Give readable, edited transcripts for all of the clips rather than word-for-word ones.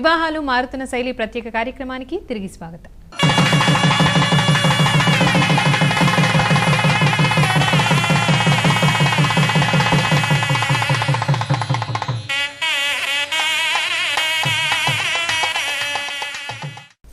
వివాహాలు మారుతున్న శైలి ప్రత్యేక కార్యక్రమానికి తిరిగి స్వాగతం.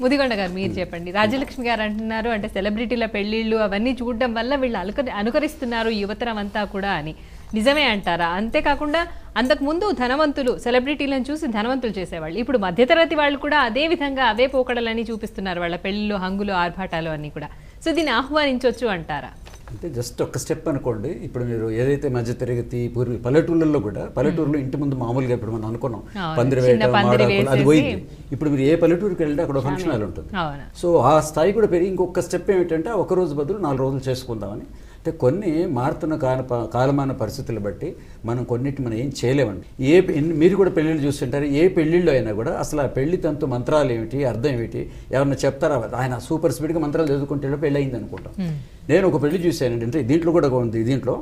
ముదిగొండ గారు మీరు చెప్పండి. రాజ్యలక్ష్మి గారు అంటున్నారు అంటే సెలబ్రిటీల పెళ్లిళ్ళు అవన్నీ చూడడం వల్ల వీళ్ళు అనుకరిస్తున్నారు యువతరం అంతా కూడా అని. నిజమే అంటారా? అంతేకాకుండా అంతకుముందు ధనవంతులు సెలబ్రిటీలను చూసి ధనవంతులు చేసేవాళ్ళు, ఇప్పుడు మధ్యతరగతి వాళ్ళు కూడా అదే విధంగా అవే పోకడలని చూపిస్తున్నారు వాళ్ళ పెళ్లిళ్ళు, హంగులు, ఆర్భాటాలు అన్నీ కూడా. సో దీన్ని ఆహ్వానించవచ్చు అంటారా? అంటే జస్ట్ ఒక స్టెప్ అనుకోండి. ఇప్పుడు మీరు ఏదైతే మధ్యతరగతి పల్లెటూళ్ళల్లో కూడా, పల్లెటూరులో ఇంటి ముందు మామూలుగా ఇప్పుడు మనం అనుకున్నాం పందిరి వేయడం, అది పోయింది. ఇప్పుడు మీరు ఏ పల్లెటూరుకి వెళ్తే అక్కడ ఫంక్షన్ హాల్ ఉంటుంది. సో ఆ స్థాయి కూడా పెరిగి ఇంకొక స్టెప్ ఏమిటంటే ఒక రోజు బదులు 4 రోజులు చేసుకుందామని. అంటే కొన్ని మారుతున్న కాలమాన పరిస్థితులు బట్టి మనం కొన్నిటి మనం ఏం చేయలేమండి. మీరు కూడా పెళ్ళిళ్ళు చూస్తుంటారు, ఏ పెళ్ళిళ్ళు అయినా కూడా అసలు ఆ పెళ్లి తంతు మంత్రాలు ఏమిటి, అర్థం ఏమిటి, ఎవరన్నా చెప్తారా? ఆయన సూపర్ స్పీడ్గా మంత్రాలు చదువుకుంటే పెళ్ళి అయింది అనుకుంటాం. నేను ఒక పెళ్లి చూశానండి, అంటే దీంట్లో కూడా ఉంది. దీంట్లో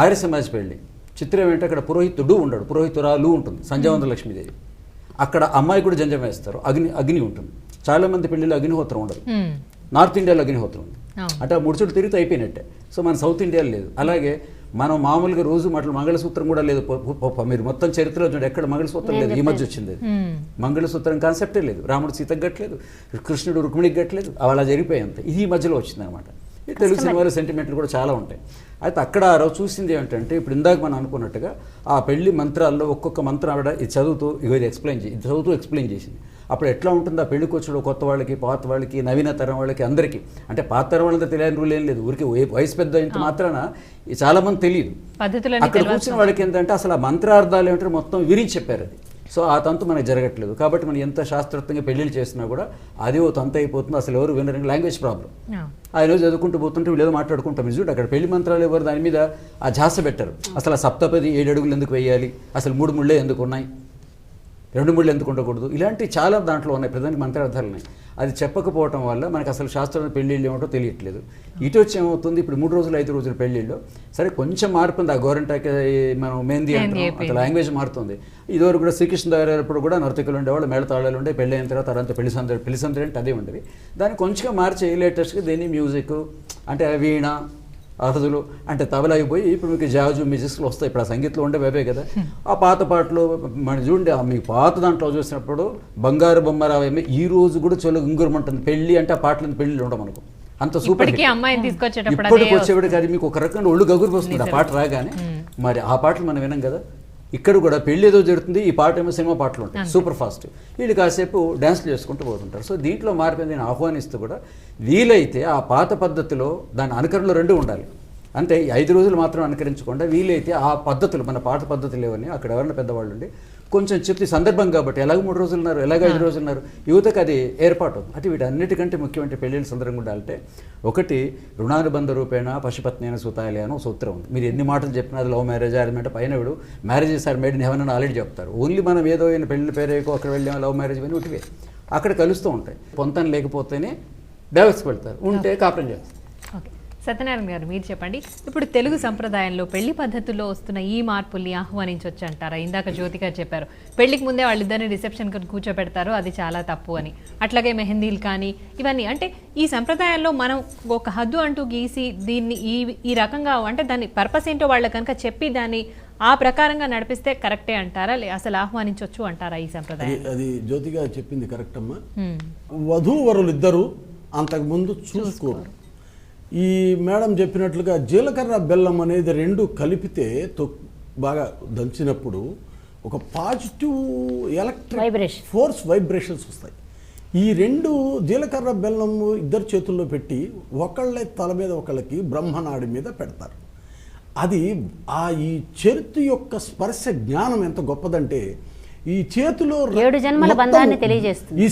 ఆర్య సమాజ్ పెళ్లి. చిత్రం ఏంటంటే అక్కడ పురోహితుడు ఉండడు, పురోహితురాలు ఉంటుంది, సంజయవంత లక్ష్మీదేవి. అక్కడ అమ్మాయి కూడా జంజం వేస్తారు, అగ్ని ఉంటుంది. చాలా మంది పెళ్లిలో అగ్నిహోత్రం ఉండదు. నార్త్ ఇండియాలో అగ్నిహోత్రం ఉంది. అంటే ఆ ముడుచుడు తిరిగితే అయిపోయినట్టే. సో మన సౌత్ ఇండియాలో లేదు. అలాగే మనం మామూలుగా రోజు మంగళసూత్రం కూడా లేదు. మీరు మొత్తం చరిత్రలో చూడండి, ఎక్కడ మంగళసూత్రం లేదు. ఈ మధ్య వచ్చింది మంగళసూత్రం కాన్సెప్టే లేదు. రాముడు సీతకు గట్లేదు, కృష్ణుడు రుక్మిణికి గట్లేదు, అలా జరిగిపోయాయి అంతే. ఇది ఈ మధ్యలో వచ్చింది అనమాట. తెలుగు సినిమాలో సెంటిమెంట్లు కూడా చాలా ఉంటాయి. అయితే అక్కడ ఆ రోజు చూసింది ఏంటంటే, ఇప్పుడు ఇందాక మనం అనుకున్నట్టుగా ఆ పెళ్లి మంత్రాల్లో ఒక్కొక్క మంత్రం ఆవిడ ఇది చదువుతూ ఇది ఎక్స్ప్లెయిన్ చేసింది. అప్పుడు ఎట్లా ఉంటుంది ఆ పెళ్లికి వచ్చాడు కొత్త వాళ్ళకి, పాత వాళ్ళకి, నవీన తరం వాళ్ళకి, అందరికీ. అంటే పాత తరం వాళ్ళంతా తెలియని రూల్ ఏం లేదు. ఊరికి వయసు పెద్ద ఇంత మాత్రాన చాలా మంది తెలియదు. అక్కడ కూర్చున్న వాళ్ళకి ఏంటంటే అసలు ఆ మంత్రార్థాలు ఏమిటో మొత్తం విరించి చెప్పారు. అది సో ఆ తంతు మనకు జరగట్లేదు. కాబట్టి మనం ఎంత శాస్త్రోక్తంగా పెళ్లిళ్ళు చేసినా కూడా అది ఓ తంతు అయిపోతుంది. అసలు ఎవరు వినరు. Language problem. ఆయన రోజు చదువుకుంటూ పోతుంటే వీళ్ళు ఏదో మాట్లాడుకుంటాం. చూడు అక్కడ పెళ్లి మంత్రాలు ఎవరు దాని మీద ఆ ఝాస పెట్టారు. అసలు ఆ సప్తపది 7 అడుగులు ఎందుకు వేయాలి, అసలు 3 ముళ్ళే ఎందుకు ఉన్నాయి, 2 ముళ్ళు ఎందుకు ఉండకూడదు, ఇలాంటి చాలా దాంట్లో ఉన్నాయి. ప్రధానికి మంత్రార్థాలు ఉన్నాయి. అది చెప్పకపోవటం వల్ల మనకు అసలు శాస్త్రంలో పెళ్ళిళ్ళు ఏమిటో తెలియట్లేదు. ఇటు వచ్చి ఏమవుతుంది, ఇప్పుడు 3 రోజులు 5 రోజులు పెళ్ళిళ్ళు సరే కొంచెం మార్పు ఉంది. ఆ గోరంటాకి మనం మెహందీ అంటాం, అసలు లాంగ్వేజ్ మారుతుంది. ఇదివరకు కూడా శ్రీకృష్ణ దగ్గరప్పుడు కూడా నర్తకులు ఉండేవాళ్ళు, మేళతాళాలు ఉండే, పెళ్ళి అయిన తర్వాత అదంతా పెళ్లి సందడి అంటే అదే ఉండేవి. దాన్ని కొంచెం మార్చి లేటెస్ట్గా దీన్ని మ్యూజిక్ అంటే వీణ, అర్థులు అంటే తబలా అయిపోయి ఇప్పుడు మీకు జాజు మ్యూజిక్లు వస్తాయి. ఇప్పుడు ఆ సంగీతంలో ఉండే వేవే కదా. ఆ పాత పాటలు మన చూడండి, మీకు పాత దాంట్లో చూసినప్పుడు బంగారు బొమ్మరావు ఏమి ఈ రోజు కూడా చొలు ఇంగురమంటుంది. పెళ్లి అంటే ఆ పాటలు పెళ్లి ఉండవు మనకు అంత సూపర్. ఇప్పటికి వచ్చేవాడికి అది మీకు ఒక రకంగా ఒళ్ళు గగురు వస్తుంది ఆ పాట రాగానే. మరి ఆ పాటలు మనం వినం కదా. ఇక్కడ కూడా పెళ్లి ఏదో జరుగుతుంది, ఈ పాట ఏమో సినిమా పాటలు ఉంటాయి సూపర్ ఫాస్ట్. వీళ్ళు కాసేపు డ్యాన్స్లు చేసుకుంటూ పోతుంటారు. సో దీంట్లో మార్పు నేను ఆహ్వానిస్తూ కూడా వీలైతే ఆ పాత పద్ధతిలో దాని అనుకరణలో 2 ఉండాలి. అంటే 5 రోజులు మాత్రం అనుకరించకుండా వీలైతే ఆ పద్ధతులు, మన పాత పద్ధతులు ఏవని అక్కడ ఎవరైనా పెద్దవాళ్ళు ఉండి కొంచెం చెప్తే సందర్భం కాబట్టి ఎలాగ 3 రోజులు ఉన్నారు, ఎలాగ 5 రోజులు ఉన్నారు, యువతకు అది ఏర్పాటు అవుతుంది. అంటే వీటన్నిటికంటే ముఖ్యమైన పెళ్ళిళ్ళ సందర్భంగా ఉండాలంటే ఒకటి రుణానుబంధ రూపేణ పశుపత్ని సూతాలి అని ఒక సూత్రం ఉంది. మీరు ఎన్ని మాటలు చెప్పినా అది లవ్ మ్యారేజ్ అరేంజ్మెంట్ పైన వీడు marriages are made in heaven అని ఆల్రెడీ చెప్తారు. ఓన్లీ మనం ఏదో పెళ్లి పేరేకో అక్కడ వెళ్ళాము లవ్ మ్యారేజ్ అని ఒకటివే అక్కడ కలుస్తూ ఉంటాయి. పొంతన లేకపోతేనే డైవర్స్కి వెళ్తారు, ఉంటే కాపురం చేస్తారు. సత్యనారాయణ గారు మీరు చెప్పండి, ఇప్పుడు తెలుగు సంప్రదాయంలో పెళ్లి పద్ధతుల్లో వస్తున్న ఈ మార్పుల్ని ఆహ్వానించవచ్చు అంటారా? ఇందాక జ్యోతి గారు చెప్పారు పెళ్లికి ముందే వాళ్ళిద్దరిని రిసెప్షన్ కూర్చోబెడతారు, అది చాలా తప్పు అని. అట్లాగే మెహందీలు కానీ ఇవన్నీ అంటే ఈ సంప్రదాయాల్లో మనం ఒక హద్దు అంటూ గీసి దీన్ని ఈ రకంగా అంటే దాని పర్పస్ ఏంటో వాళ్ళ కనుక చెప్పి దాన్ని ఆ ప్రకారంగా నడిపిస్తే కరెక్టే అంటారా, అసలు ఆహ్వానించవచ్చు అంటారా ఈ సంప్రదాయం? అది జ్యోతి గారు చెప్పింది కరెక్ట్ అమ్మా. వధూవరులు ఇద్దరు అంతకుముందు చూసుకోరు. ఈ మేడం చెప్పినట్లుగా జీలకర్ర బెల్లం అనేది 2 కలిపితే బాగా దంచినప్పుడు ఒక పాజిటివ్ ఎలక్ట్రిక్ ఫోర్స్ వైబ్రేషన్స్ వస్తాయి. ఈ 2 జీలకర్ర బెల్లం ఇద్దరు చేతుల్లో పెట్టి ఒకళ్ళే తల మీద ఒకళ్ళకి బ్రహ్మనాడి మీద పెడతారు. అది ఈ చేతి యొక్క స్పర్శ జ్ఞానం ఎంత గొప్పదంటే ఈ చేతిలో 7 జన్మల బంధాన్ని తెలియజేస్తుంది. ఈ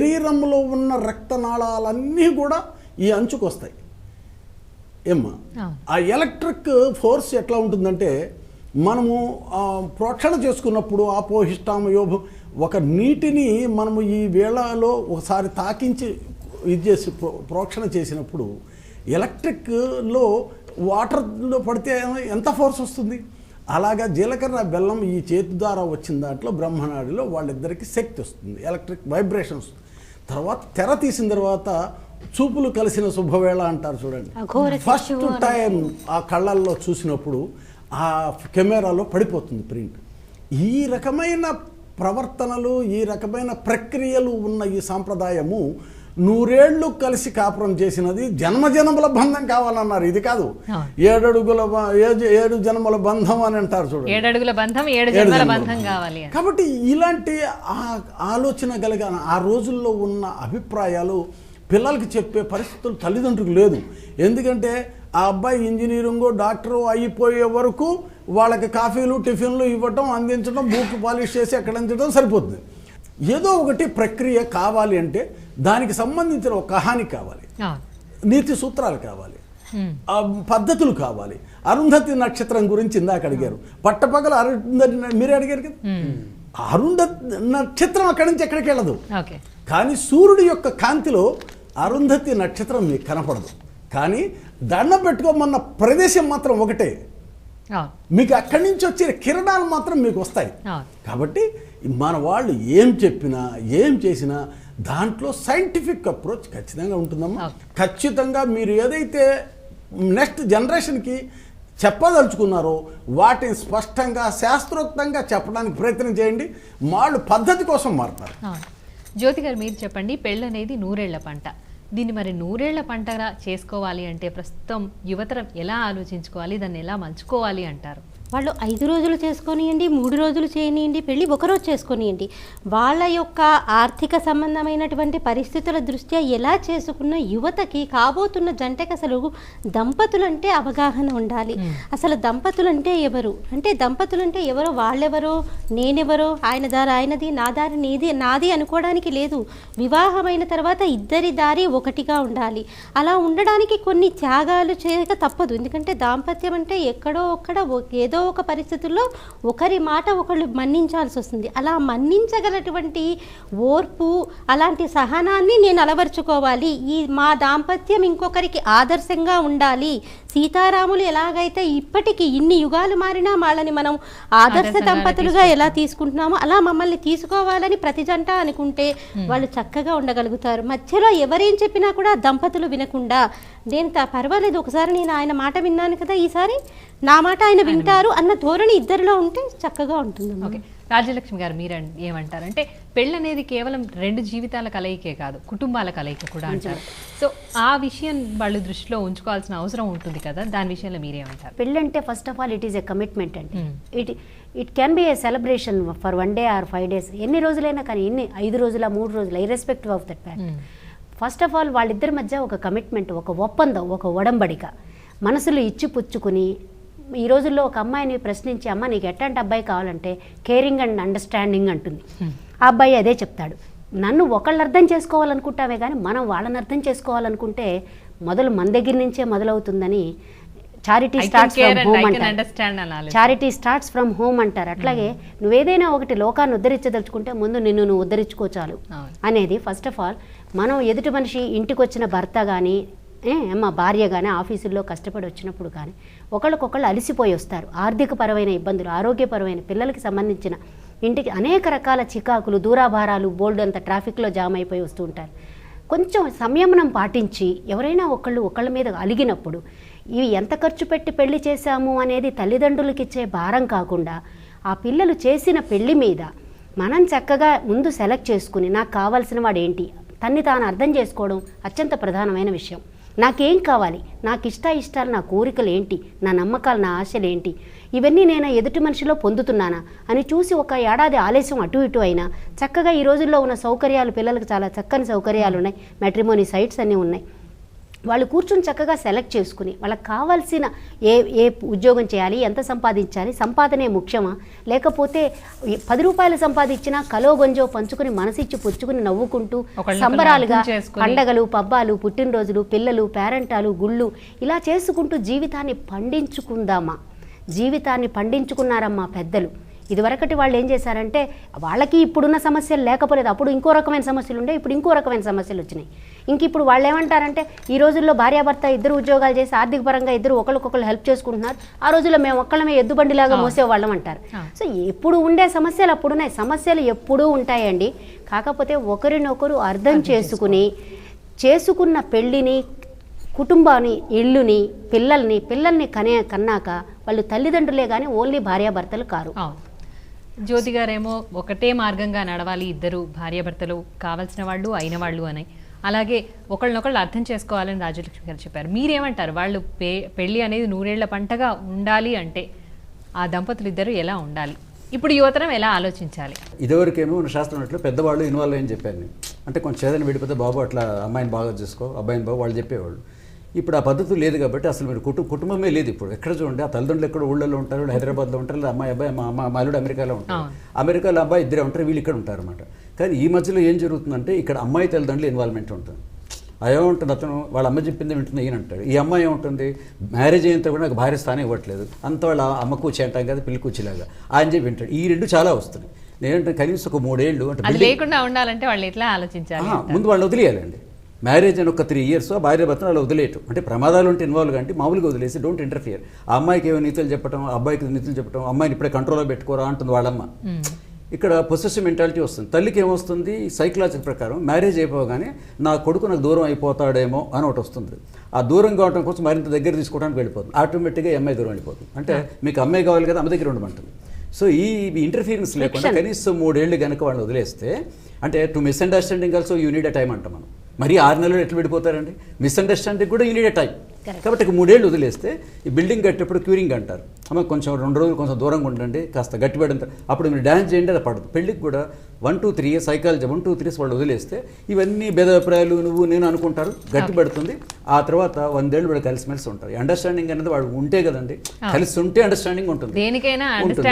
శరీరంలో ఉన్న రక్తనాళాలన్నీ కూడా ఈ అంచుకు వస్తాయి. ఏమ్మా ఆ ఎలక్ట్రిక్ ఫోర్స్ ఎట్లా ఉంటుందంటే మనము ప్రోక్షణ చేసుకున్నప్పుడు ఆపోహిష్టామయోభు ఒక నీటిని మనము ఈ వేళలో ఒకసారి తాకించి ఇది చేసి ప్రోక్షణ చేసినప్పుడు ఎలక్ట్రిక్లో వాటర్లో పడితే ఎంత ఫోర్స్ వస్తుంది. అలాగా జీలకర్ర బెల్లం ఈ చేతి ద్వారా వచ్చిన దాంట్లో బ్రహ్మనాడిలో వాళ్ళిద్దరికి శక్తి వస్తుంది, ఎలక్ట్రిక్ వైబ్రేషన్ వస్తుంది. తర్వాత తెర తీసిన తర్వాత చూపులు కలిసిన శుభవేళ అంటారు చూడండి. ఫస్ట్ టైం ఆ కళ్ళల్లో చూసినప్పుడు ఆ కెమెరాలో పడిపోతుంది ప్రింట్. ఈ రకమైన ప్రవర్తనలు, ఈ రకమైన ప్రక్రియలు ఉన్న ఈ సాంప్రదాయము 100 ఏళ్ళు కలిసి కాపురం చేసినది. జన్మజన్మల బంధం కావాలన్నారు, ఇది కాదు 7 జన్మల బంధం అని అంటారు చూడండి. 7 అడుగుల బంధం 7 జన్మల బంధం కావాలి. కాబట్టి ఇలాంటి ఆలోచన కలిగిన ఆ రోజుల్లో ఉన్న అభిప్రాయాలు పిల్లలకి చెప్పే పరిస్థితులు తల్లిదండ్రులకు లేదు. ఎందుకంటే ఆ అబ్బాయి ఇంజనీరింగ్ డాక్టరు అయిపోయే వరకు వాళ్ళకి కాఫీలు టిఫిన్లు ఇవ్వటం, అందించడం, బూట్లు పాలిష్ చేసి అక్కడ అందించడం సరిపోతుంది. ఏదో ఒకటి ప్రక్రియ కావాలి అంటే దానికి సంబంధించిన ఒక కహాని కావాలి, నీతి సూత్రాలు కావాలి, పద్ధతులు కావాలి. అరుంధతి నక్షత్రం గురించి ఇందాక అడిగారు. పట్టపగల అరుంధతి మీరే అడిగారు కదా, అరుంధతి నక్షత్రం అక్కడి నుంచి ఎక్కడికి వెళ్ళదు, కానీ సూర్యుడి యొక్క కాంతిలో అరుంధతి నక్షత్రం మీకు కనపడదు. కానీ దండం పెట్టుకోమన్న ప్రదేశం మాత్రం ఒకటే, మీకు అక్కడి నుంచి వచ్చే కిరణాలు మాత్రం మీకు వస్తాయి. కాబట్టి మన వాళ్ళు ఏం చెప్పినా ఏం చేసినా దాంట్లో సైంటిఫిక్ అప్రోచ్ ఖచ్చితంగా ఉంటుందమ్మా. ఖచ్చితంగా మీరు ఏదైతే నెక్స్ట్ జనరేషన్కి చెప్పదలుచుకున్నారో వాటిని స్పష్టంగా శాస్త్రోక్తంగా చెప్పడానికి ప్రయత్నం చేయండి. వాళ్ళు పద్ధతి కోసం మారుతారు. జ్యోతి గారు మీరు చెప్పండి, పెళ్ళి అనేది 100 ఏళ్ల పంట. దీన్ని మరి 100 ఏళ్ల పంటగా చేసుకోవాలి అంటే ప్రస్తుతం యువతరం ఎలా ఆలోచించుకోవాలి, దాన్ని ఎలా మలుచుకోవాలి అంటారు? వాళ్ళు 5 రోజులు చేసుకోనియండి, 3 రోజులు చేయనియండి, పెళ్ళి ఒకరోజు చేసుకోనియండి, వాళ్ళ యొక్క ఆర్థిక సంబంధమైనటువంటి పరిస్థితుల దృష్ట్యా ఎలా చేసుకున్న యువతకి కాబోతున్న జంటకి అసలు దంపతులంటే అవగాహన ఉండాలి. అసలు దంపతులంటే ఎవరు అంటే, దంపతులంటే ఎవరో, వాళ్ళెవరో, నేనెవరో, ఆయన దారి ఆయనది, నా దారి నాది అనుకోవడానికి లేదు. వివాహమైన తర్వాత ఇద్దరి దారి ఒకటిగా ఉండాలి. అలా ఉండడానికి కొన్ని త్యాగాలు చేయక తప్పదు. ఎందుకంటే దాంపత్యం అంటే ఎక్కడో ఒక్కడ ఏదో ఒక పరిస్థితుల్లో ఒకరి మాట ఒకళ్ళు మన్నించాల్సి వస్తుంది. అలా మన్నించగలటువంటి ఓర్పు, అలాంటి సహనాన్ని నేను అలవర్చుకోవాలి. మా దాంపత్యం ఇంకొకరికి ఆదర్శంగా ఉండాలి. సీతారాములు ఎలాగైతే ఇప్పటికీ ఇన్ని యుగాలు మారినా వాళ్ళని మనం ఆదర్శ దంపతులుగా ఎలా తీసుకుంటున్నామో అలా మమ్మల్ని తీసుకోవాలని ప్రతి జంట అనుకుంటే వాళ్ళు చక్కగా ఉండగలుగుతారు. మధ్యలో ఎవరేం చెప్పినా కూడా దంపతులు వినకుండా, నేను పర్వాలేదు, ఒకసారి నేను ఆయన మాట విన్నాను కదా, ఈసారి నా మాట ఆయన వింటారు అన్న ధోరణి ఇద్దరిలో ఉంటే చక్కగా ఉంటుంది. ఓకే, రాజ్యలక్ష్మి గారు మీరు ఏమంటారంటే, పెళ్ళి అనేది కేవలం 2 జీవితాల కలయికే కాదు, కుటుంబాల కలయిక కూడా అంటారు. సో ఆ విషయం వాళ్ళు దృష్టిలో ఉంచుకోవాల్సిన అవసరం ఉంటుంది కదా, దాని విషయంలో మీరేమంటారు? పెళ్ళి అంటే first of all it is a commitment అండి. It can be a celebration for 1 day or 5 days, ఎన్ని రోజులైనా కానీ, 5 రోజుల 3 రోజుల, irrespective of that fact. First of all వాళ్ళిద్దరి మధ్య ఒక కమిట్మెంట్, ఒక ఒప్పందం, ఒక ఒడంబడిక, మనసులు ఇచ్చి పుచ్చుకుని. ఈ రోజుల్లో ఒక అమ్మాయిని ప్రశ్నించి, అమ్మ నీకు ఎట్లాంటి అబ్బాయి కావాలంటే కేరింగ్ అండ్ అండర్స్టాండింగ్ అంటుంది. ఆ అబ్బాయి అదే చెప్తాడు. నన్ను ఒకళ్ళు అర్థం చేసుకోవాలనుకుంటావే కానీ మనం వాళ్ళని అర్థం చేసుకోవాలనుకుంటే మొదలు మన దగ్గర నుంచే మొదలవుతుందని చారిటీ స్టార్ట్స్ ఫ్రమ్ హోమ్ అంటారు. చారిటీ స్టార్ట్స్ ఫ్రమ్ హోమ్ అంటారు. అట్లాగే నువ్వేదైనా ఒకటి లోకాన్ని ఉద్ధరించదలుచుకుంటే ముందు నిన్ను నువ్వు ఉద్ధరించుకో చాలు అనేది. ఫస్ట్ ఆఫ్ ఆల్ మనం ఎదుటి మనిషి ఇంటికి వచ్చిన భర్త కానీ మా భార్య కానీ ఆఫీసుల్లో కష్టపడి వచ్చినప్పుడు కానీ ఒకళ్ళకొకళ్ళు అలసిపోయి వస్తారు. ఆర్థికపరమైన ఇబ్బందులు, ఆరోగ్యపరమైన, పిల్లలకి సంబంధించిన ఇంటికి అనేక రకాల చికాకులు, దూరాభారాలు, బోల్డ్ అంత ట్రాఫిక్లో జామ్ అయిపోయి వస్తూ ఉంటారు. కొంచెం సంయమనం పాటించి ఎవరైనా ఒకళ్ళ మీద అలిగినప్పుడు ఇవి ఎంత ఖర్చు పెట్టి పెళ్లి చేశాము అనేది తల్లిదండ్రులకి ఇచ్చే భారం కాకుండా ఆ పిల్లలు చేసిన పెళ్లి మీద మనం చక్కగా ముందు సెలెక్ట్ చేసుకుని నాకు కావాల్సిన వాడు ఏంటి, తన్ని తాను అర్థం చేసుకోవడం అత్యంత ప్రధానమైన విషయం. నాకేం కావాలి, నాకు ఇష్టాలు, నా కోరికలు ఏంటి, నా నమ్మకాలు, నా ఆశలు ఏంటి, ఇవన్నీ నేను ఎదుటి మనిషిలో పొందుతున్నానా అని చూసి 1 ఏడాది ఆలస్యం అటు ఇటు అయినా చక్కగా ఈ రోజుల్లో ఉన్న సౌకర్యాలు, పిల్లలకు చాలా చక్కని సౌకర్యాలు ఉన్నాయి, మ్యాట్రిమోనీ సైట్స్ అన్నీ ఉన్నాయి. వాళ్ళు కూర్చొని చక్కగా సెలెక్ట్ చేసుకుని వాళ్ళకి కావాల్సిన ఏ ఉద్యోగం చేయాలి, ఎంత సంపాదించాలి, సంపాదనే ముఖ్యమా, లేకపోతే 10 రూపాయలు సంపాదించినా కలో గొంజో పంచుకుని మనసిచ్చి పుచ్చుకుని నవ్వుకుంటూ సంబరాలుగా పండగలు, పబ్బాలు, పుట్టినరోజులు, పిల్లలు, పేరెంటాలు, గుళ్ళు ఇలా చేసుకుంటూ జీవితాన్ని పండించుకుందామా? జీవితాన్ని పండించుకున్నారమ్మా పెద్దలు. ఇదివరకటి వాళ్ళు ఏం చేశారంటే వాళ్ళకి ఇప్పుడున్న సమస్యలు లేకపోలేదు, అప్పుడు ఇంకో రకమైన సమస్యలు ఉండే, ఇప్పుడు ఇంకో రకమైన సమస్యలు వచ్చినాయి. ఇంక ఇప్పుడు వాళ్ళు ఏమంటారంటే ఈ రోజుల్లో భార్యాభర్త ఇద్దరు ఉద్యోగాలు చేసి ఆర్థిక పరంగా ఇద్దరు ఒకరికొకరు హెల్ప్ చేసుకుంటున్నారు, ఆ రోజుల్లో మేము ఒక్కళ్ళమే ఎద్దుబండిలాగా మోసేవాళ్ళం అంటారు. సో ఎప్పుడు ఉండే సమస్యలు అప్పుడున్నాయి, సమస్యలు ఎప్పుడూ ఉంటాయండి. కాకపోతే ఒకరినొకరు అర్థం చేసుకున్న పెళ్ళిని, కుటుంబాన్ని, ఇల్లుని, పిల్లల్ని కన్నాక వాళ్ళు తల్లిదండ్రులే కానీ ఓన్లీ భార్యాభర్తలు కారు. జ్యోతి గారేమో ఒకటే మార్గంగా నడవాలి, ఇద్దరు భార్యాభర్తలు కావాల్సిన వాళ్ళు అయిన వాళ్ళు అని, అలాగే ఒకళ్ళనొకళ్ళు అర్థం చేసుకోవాలని రాజలక్ష్మి గారు చెప్పారు. మీరేమంటారు? వాళ్ళు పెళ్ళి అనేది 100 ఏళ్ల పంటగా ఉండాలి అంటే ఆ దంపతులు ఇద్దరు ఎలా ఉండాలి? ఇప్పుడు యువతరం ఎలా ఆలోచించాలి? ఇదివరకేమో శాస్త్రం అన్నట్లు పెద్దవాళ్ళు ఇన్వాల్వ్ అయ్యని చెప్పాను. అంటే కొంచెం ఏదైనా విడిపోతే బాబు అట్లా అమ్మాయిని బాగా చూసుకో, అబ్బాయిని బాబు వాళ్ళు చెప్పేవాళ్ళు. ఇప్పుడు ఆ పద్ధతి లేదు కాబట్టి అసలు మీరు కుటుంబమే లేదు. ఇప్పుడు ఎక్కడ చూడండి, ఆ తల్లిదండ్రులు ఎక్కడ ఊళ్ళలో ఉంటారు, హైదరాబాద్లో ఉంటారు, అబ్బాయి మా అల్లుడు అమెరికాలో ఉంటారు, అమెరికాలో అబ్బాయి ఇద్దరే ఉంటారు, వీళ్ళు ఇక్కడ ఉంటారు అనమాట. కానీ ఈ మధ్యలో ఏం జరుగుతుందంటే ఇక్కడ అమ్మాయి తల్లిదండ్రులు ఇన్వాల్వ్మెంట్ ఉంటుంది. ఏముంటుంది, అతను వాళ్ళ అమ్మ చెప్పింది వింటుంది, ఈయన అంటాడు. ఈ అమ్మాయి ఏముంటుంది, మ్యారేజ్ అయినంత కూడా నాకు భార్య స్థానం ఇవ్వట్లేదు, అంత వాళ్ళ అమ్మ కూర్చి అంటాం కదా, పిల్లి కూర్చిలాగా ఆయన చెప్పి వింటాడు. ఈ రెండు చాలా వస్తున్నాయి. నేనంటే కనీసం ఒక 3 ఏళ్ళు అంటే లేకుండా ఉండాలంటే వాళ్ళు ఎట్లా ఆలోచించాలి? ముందు వాళ్ళు వదిలేయాలండి. మ్యారేజ్ అని ఒక 3 years ఆ భార్య భర్తను వాళ్ళు వదిలేయటం, అంటే ప్రమాదాలు ఉంటే ఇన్వాల్వ్ అంటే మామూలుగా వదిలేసి డోంట్ ఇంటర్ఫియర్. ఆ అమ్మాయికి ఏమో నీతులు చెప్పడం, అబ్బాయికి నీతులు చెప్పడం, అమ్మాయిని ఇప్పుడే కంట్రోల్లో పెట్టుకోరా అంటుంది వాళ్ళమ్మ. ఇక్కడ పొసెసివ్ మెంటాలిటీ వస్తుంది. తల్లికి ఏమొస్తుంది, సైకలాజికల్ ప్రకారం మ్యారేజ్ అయిపోగానే నా కొడుకు నాకు దూరం అయిపోతాడేమో అని ఒకటి వస్తుంది. ఆ దూరం కావడం కోసం మరింత దగ్గర తీసుకోవడానికి వెళ్ళిపోతుంది. ఆటోమేటిక్గా అమ్మాయి దూరం వెళ్ళిపోతుంది. అంటే మీకు అమ్మాయి కావాలి కదా, అమ్మ దగ్గర ఉండమంటుంది. సో ఈ ఇంటర్ఫియరెన్స్ లేకుండా కనీసం 3 ఏళ్ళు కనుక వాళ్ళు వదిలేస్తే, అంటే to misunderstanding also you need a time అంటాం మనం. మరి 6 నెలలు ఎట్లా విడిపోతారండి? మిస్అండర్స్టాండింగ్ కూడా యూ నీడ్ ఎ టైం. కాబట్టి 3 ఏళ్ళు వదిలేస్తే ఈ బిల్డింగ్ కట్టేప్పుడు క్యూరింగ్ అంటారు. అమ్మ కొంచెం 2 రోజులు కొంచెం దూరంగా ఉండండి, కాస్త గట్టిపడంత అప్పుడు మీరు డ్యాన్స్ చేయండి, అది పడదు. పెళ్ళికి కూడా 1 2 3 ఇయర్స్ సైకాలజీ 1 2 3 వాళ్ళు వదిలేస్తే ఇవన్నీ భేదాభిప్రాయాలు నువ్వు నేను అనుకుంటారు, గట్టి పెడుతుంది. ఆ తర్వాత 100 ఏళ్ళు కూడా కలిసిమెలిసి ఉంటారు. అండర్స్టాండింగ్ అనేది వాడు ఉంటే కదండి, కలిసి ఉంటే అండర్స్టాండింగ్ ఉంటుంది.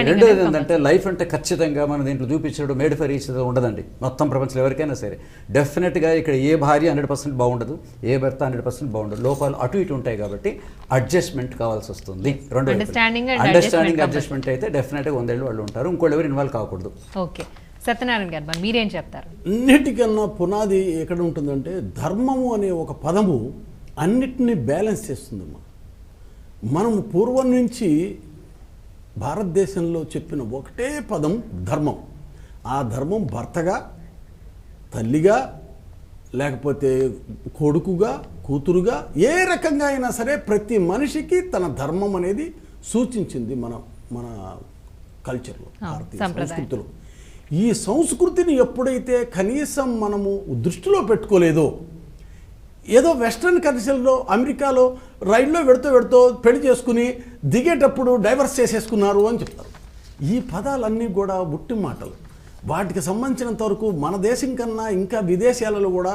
రెండోది ఏంటంటే లైఫ్ అంటే ఖచ్చితంగా మనం దీంట్లో చూపించడం మేడ్ ఫర్ ఈచ్ అదర్ ఉండదండి. మొత్తం ప్రపంచంలో ఎవరికైనా సరే డెఫినెట్గా ఇక్కడ ఏ భార్య 100% బాగుండదు, ఏ భర్త 100% బాగుండదు. లోపాలు అటు ఇటు ఉంటాయి కాబట్టి అడ్జస్ట్మెంట్ కావాల్సి వస్తుంది. రెండో అండర్స్టాండింగ్ అడ్జస్ట్మెంట్ అయితే డెఫినెట్గా 100 ఏళ్ళు వాళ్ళు ఉంటారు. ఇంకోళ్ళు ఎవరు ఇన్వాల్వ్ కాకూడదు. ఓకే, సత్యనారాయణ గారు మీరేం చెప్తారు? అన్నిటికన్నా పునాది ఎక్కడ ఉంటుందంటే ధర్మము అనే ఒక పదము అన్నిటినీ బ్యాలెన్స్ చేస్తుందమ్మా. మనం పూర్వం నుంచి భారతదేశంలో చెప్పిన ఒకటే పదం ధర్మం. ఆ ధర్మం భర్తగా, తల్లిగా, లేకపోతే కొడుకుగా, కూతురుగా, ఏ రకంగా అయినా సరే ప్రతి మనిషికి తన ధర్మం అనేది సూచించింది మన కల్చర్లో, భారతీయ సంస్కృతిలో. ఈ సంస్కృతిని ఎప్పుడైతే కనీసం మనము దృష్టిలో పెట్టుకోలేదో, ఏదో వెస్ట్రన్ కల్చర్లో అమెరికాలో రైల్లో వెడుతూ పెళ్లి చేసుకుని దిగేటప్పుడు డైవర్స్ చేసేసుకున్నారు అని చెప్తారు. ఈ పదాలన్నీ కూడా బుట్టి మాటలు. వాటికి సంబంధించినంత వరకు మన దేశం కన్నా ఇంకా విదేశాలలో కూడా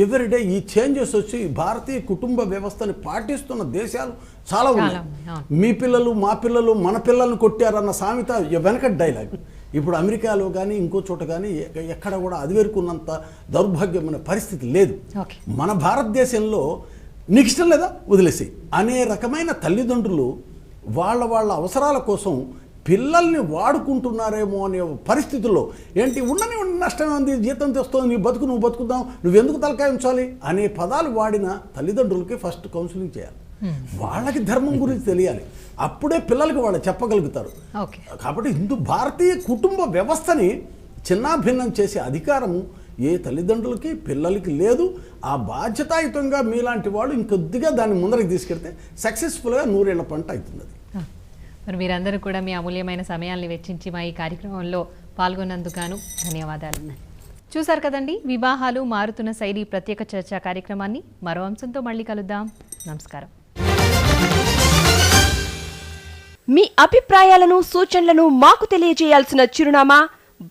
ఎవ్రీడే ఈ చేంజెస్ వచ్చి భారతీయ కుటుంబ వ్యవస్థని పాటిస్తున్న దేశాలు చాలా ఉన్నాయి. మీ పిల్లలు మా పిల్లలు మన పిల్లల్ని కొట్టారన్న సామెత వెనకటి డైలాగ్. ఇప్పుడు అమెరికాలో కానీ ఇంకో చోట కానీ ఎక్కడ కూడా అది వరకున్నంత దౌర్భాగ్యమైన పరిస్థితి లేదు. మన భారతదేశంలో నీకు ఇష్టం లేదా వదిలేసి అనే రకమైన తల్లిదండ్రులు వాళ్ళ అవసరాల కోసం పిల్లల్ని వాడుకుంటున్నారేమో అనే పరిస్థితుల్లో ఏంటి ఉండని నష్టమే ఉంది, జీతం తెస్తుంది, నీ బతుకు నువ్వు బతుకుదాం, నువ్వెందుకు తలకాయ ఉంచాలి అనే పదాలు వాడిన తల్లిదండ్రులకి ఫస్ట్ కౌన్సిలింగ్ చేయాలి. వాళ్ళకి ధర్మం గురించి తెలియాలి, అప్పుడే పిల్లలకి వాళ్ళు చెప్పగలుగుతారు. కాబట్టి భారతీయ కుటుంబ వ్యవస్థని చిన్నాభిన్నం చేసే అధికారము ఏ తల్లిదండ్రులకి పిల్లలకి లేదు. ఆ బాధ్యతాయుతంగా మీలాంటి వాళ్ళు ఇంకొద్దిగా దాన్ని ముందరికి తీసుకెళ్తే సక్సెస్ఫుల్గా 100 ఏళ్ల పంట అవుతుంది. మరి మీరందరూ కూడా మీ అమూల్యమైన సమయాన్ని వెచ్చించి మా ఈ కార్యక్రమంలో పాల్గొన్నందుకు ధన్యవాదాలు. చూశారు కదండి, వివాహాలు మారుతున్న శైలి ప్రత్యేక చర్చా కార్యక్రమాన్ని. మరో అంశంతో మళ్ళీ కలుద్దాం. నమస్కారం. మీ అభిప్రాయాలను సూచనలను మాకు తెలియజేయాల్సిన చిరునామా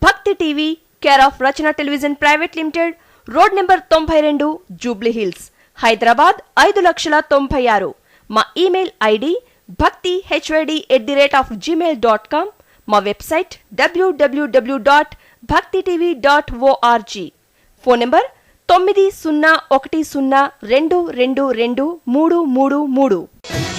భక్తి TV, care of Rachana television private limited, road number 92, Jubilee hills, Hyderabad 5,96,000. మా ఇమెయిల్ ఐడి bhaktihyd@gmail.com. మా వెబ్సైట్ www.bhaktitv.org. Phone number 901012223333.